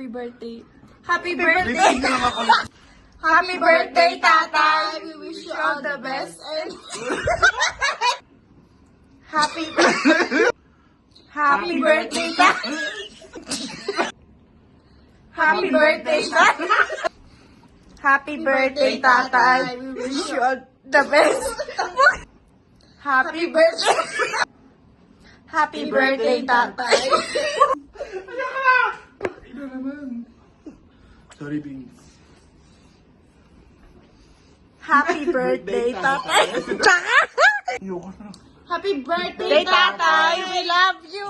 birthday. Happy birthday! Lipstick na lang ako. Happy birthday, Tatay! We wish you all the best and... Happy birthday! Happy birthday, Tatay! Happy birthday, Tatay! Happy birthday, Tatay! We wish you all the best! Happy birthday! Happy birthday, Tatay! Ina naman. Sorry, Bing. Happy birthday, Tatay! Ayoko na. Happy birthday, Tatay! We love you!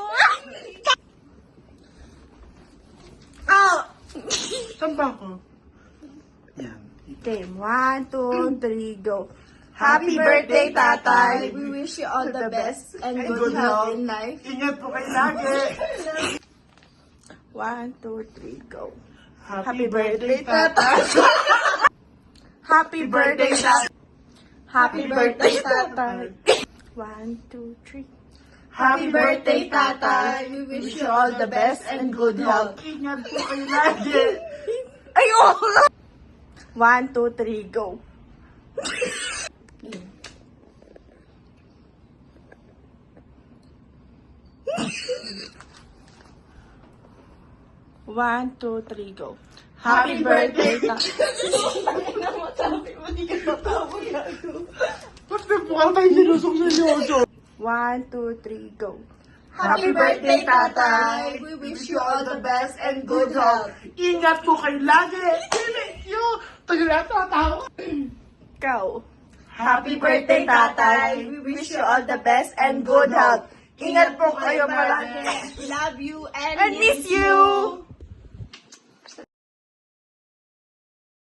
Oh! Saan ba ako? Yan. Okay, 1, 2, 3, go. Happy birthday, Tatay! We wish you all the best and And good health in life. Ingat po kayo lagi. 1, 2, 3, go. Happy birthday, Tata. Happy birthday, Tatay! Happy birthday, Tatay! 1, 2, 3. Happy birthday, Tatay. We wish you all the best and good health. Ingat po kayo lagi. Ayoko! 1, 2, 3, go. One, two, three, go. Happy birthday, Tatay! Ba't may mukha tayo sinusok sa seryoso? 1, 2, 3, go. Happy birthday, Tatay. We wish you all the best and good health. Ingat po kayo lagi. Thank you. Tagal na tatawa. Go. Happy birthday, Tatay. We wish you all the best and good health. Ingat po kayo palagi. We love you and I miss you!